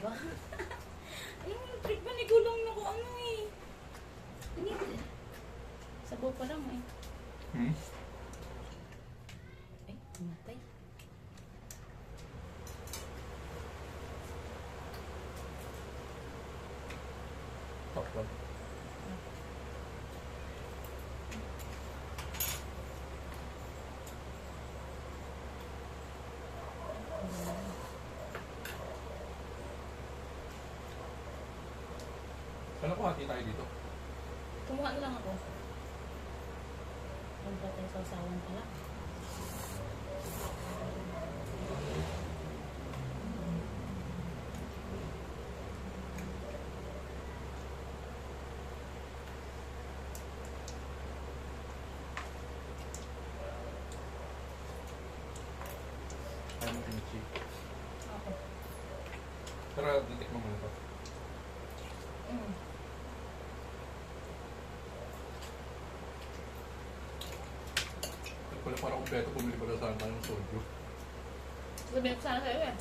ba? Yung trick ba ni Gulong na ko ano eh. Hindi. Sabaw pa lang eh. Ay, pumatay. Popcorn. Kala ko hati tayo dito. Kumuha na lang ako. Punta tayo sa usawan pala. Ayaw mo kimchi. Ako. Pero natik mo muna to. Pala parang kumpleto pumili pala saan tayo ng soju. Sabihin ko sana sa'yo eh.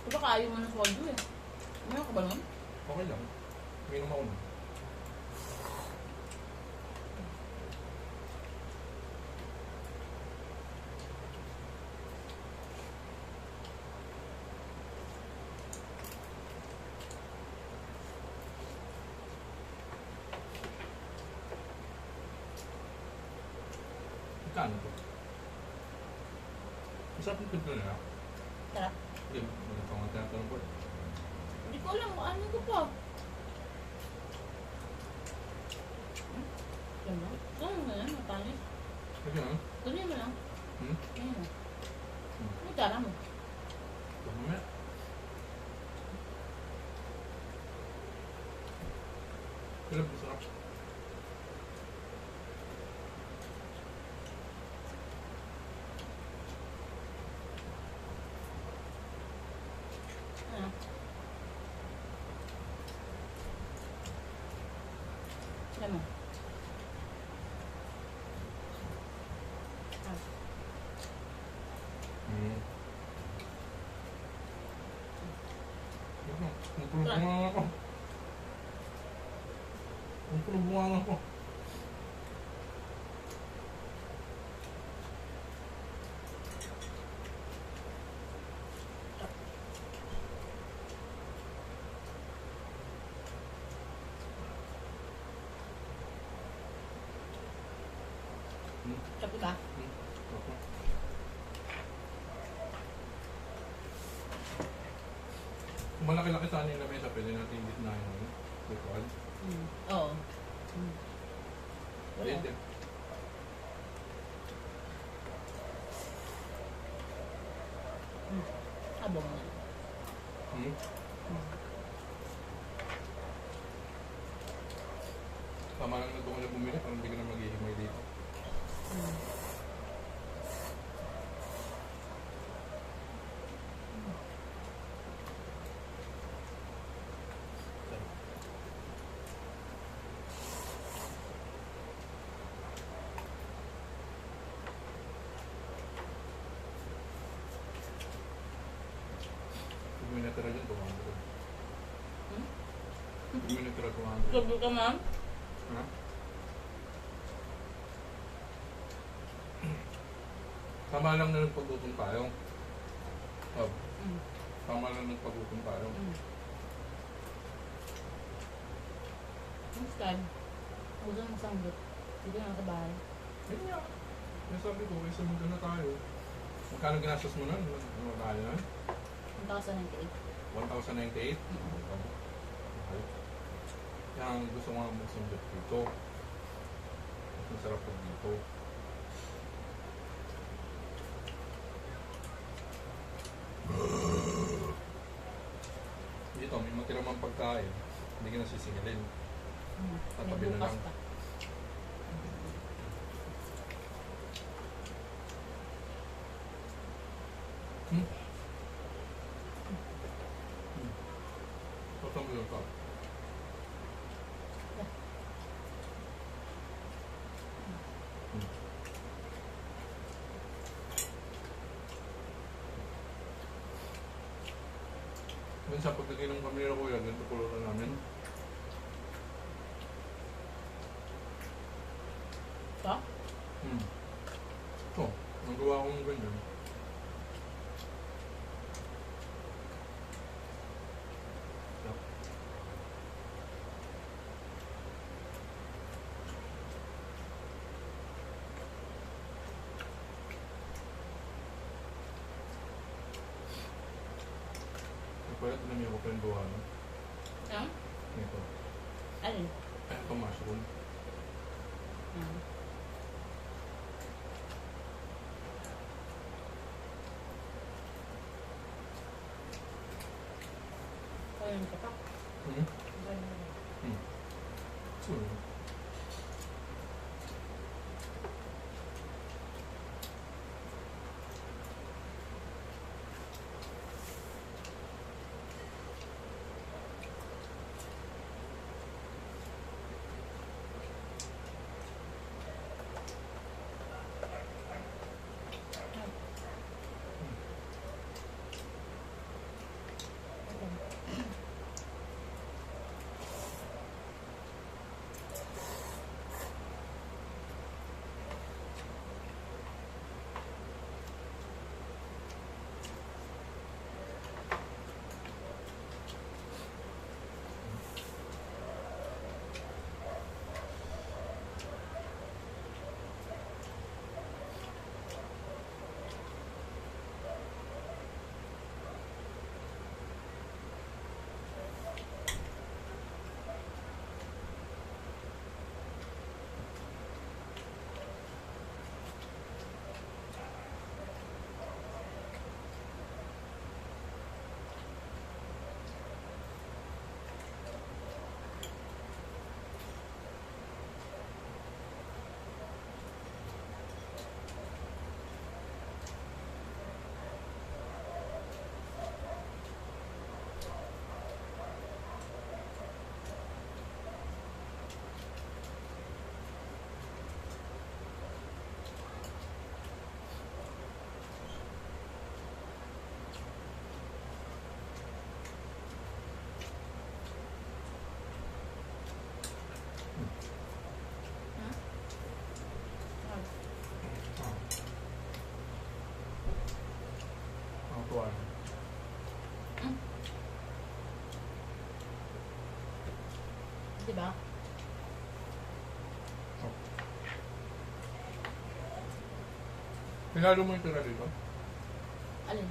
Diba kaayo mo ng swaldo eh. Umayon ka ba nun? Okay lang. Minom ako nun. Kano to? Masarap yung pinto nila. Sarap. Hindi, hindi pa nga tinatanong ko. Hindi ko alam kung ano ko pa. Yan ba? Ano mo yan? Matalis. Kasi ano? Tuloy mo lang. Ayan o. Hmm. Ano tara mo? Ito mamaya. Pero masarap. Ano? Sila mo. Ah. Pupulong ako. Pupulong ako. Sabi ba? Kung malaki-laki sana yung lamesa, pwede natin yung gitna yung bukal. Oo. Wala. Pwede. Abo mo na. Tama lang na doon ko na bumili, parang hindi ka na maghihimay dito. Kung may natira dyan, 200. Kung may natira, 200. Sabi ka ma'am? Ha? Tama lang na nagpag-utong tayo. Tama lang nagpag-utong tayo. Next time, gusto mo sanggit. Dito na sa bahay. Yun nga. Yung sabi ko, kaysa magkano tayo. Magkano ginastos mo na? Ano tayo na? 1,098. 1,098? Okay. Kaya gusto ko nga magsunod dito. Mas masarap po dito. Dito, may matira mang pagkain. Hindi ka nasisingilin. Tatabi na lang. Pa. Tatabi ka. Minsan pag naginom kami nila kuya, ganito kulot na namin. Ito? Ito, nagawa akong ganyan. Kaya tinamihan ko pa yung gawa no? Ang? Ito. Alin? Ito mushroom. Hmm. Ayun ka pa. So, ang tuwa. Diba? Pinalo mo yung tira dito? Alin?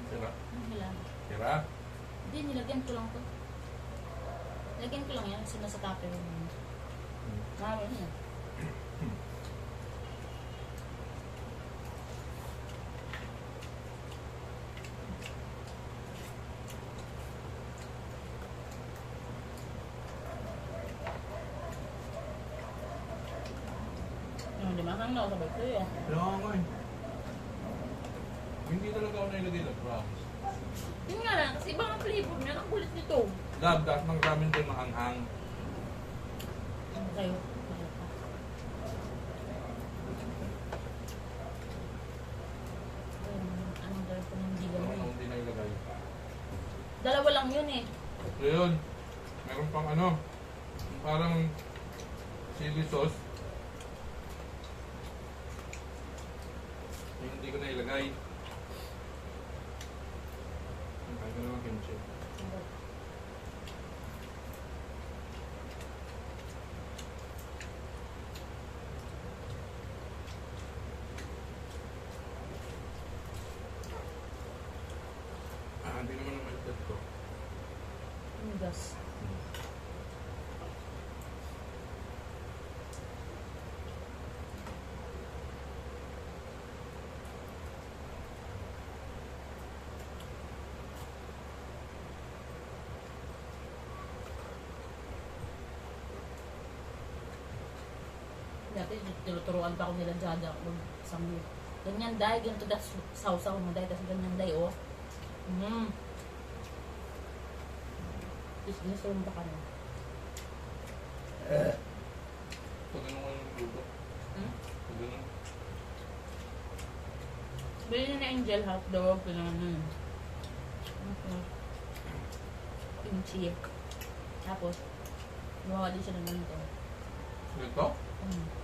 Tira? Hilang. Tira? Hindi, nilagyan ko lang to. Nilagyan ko lang yan. Kasi nasa tupper yun. Marami na yan. Di ba? Kang nakasabay ko yun. Kaya nga eh. Hindi talaga ako nailagay na promise. Yun nga lang, kasi ibang ang flavor niya. Ang kulit nito. Lab, dapat ng ramen din maanghang. Ano kayo? Anong gawin ko ng hindi Ano ganun? hindi nailagay. Dalawa lang yun eh. So yun, meron pang ano, parang chili sauce. Yung hindi ko nailagay. Ang kaya ko naman kimchi. Hindi naman naman ito. Yung gas. Dati, tinuturuan pa ako nila Jada kung isang ganyan day, ganito das sausaw mo day, tapos ganyan day, oh. Tapos ginasawang pa ka na. Pag ano ko yung luto. Pag ano. Bili na Angel hotdog, kailangan na yun. Okay. kimchi. Tapos, gumawa din siya ng ganito. Ganito? Mm.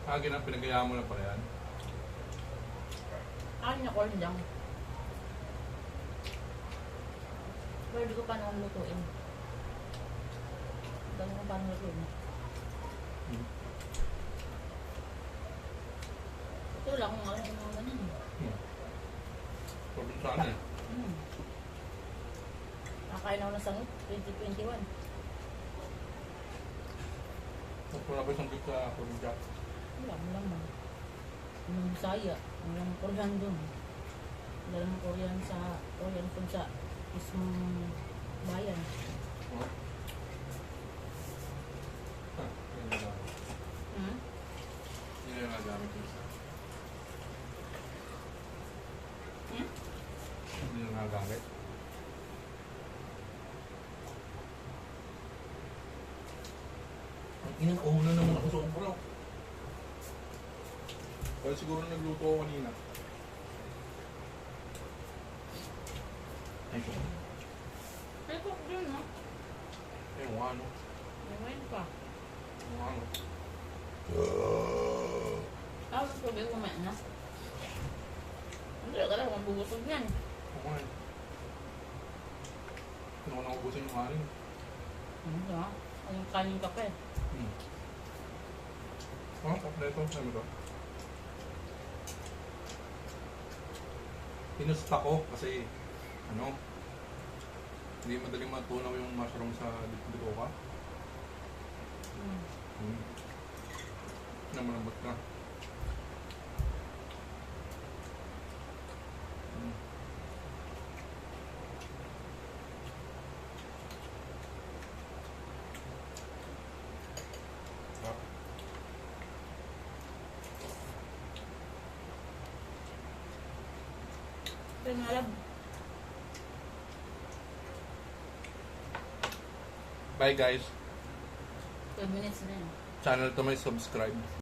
Agin ang pinagayaan mo na pala yan. Akin na corn lang. Pero di ko paano lutuin. Dami ko paano lutuin. Hmm. Ito lang kung alam ko mga ganun. Probinsaan eh. Nakakain ako ng sangot, 2021. Kung wala ba isang gift sa probinsya? Wala man. Yung Bisaya, walang Korean doon. Wala namang Korean sa Korean food sa mismong bayan. Oh. Yun na lang. Hmm? Yun na yung nagamit ko. Hmm? Yun yung nagamit. Ang inang uhulan naman ako sa umpro. Kaya siguro nagluto ako kanina. Ay ko. Ay, cook din, no? Yung ano. May wine pa. Yung ano. Tapos sabi ko kumain na. Hindi ka lang, mabubusog yan. Okay. Kung ako nakubusin yung kanin. Ano ba? Anong kanin ka pa eh. Oh, kompleto. Sabi ko. Pinusta ko kasi ano, hindi madaling matunaw yung mushroom sa dito ka. Na malambot na. Ito yung alab. Bye guys. 12 minutes na yun. Channel to may subscribe.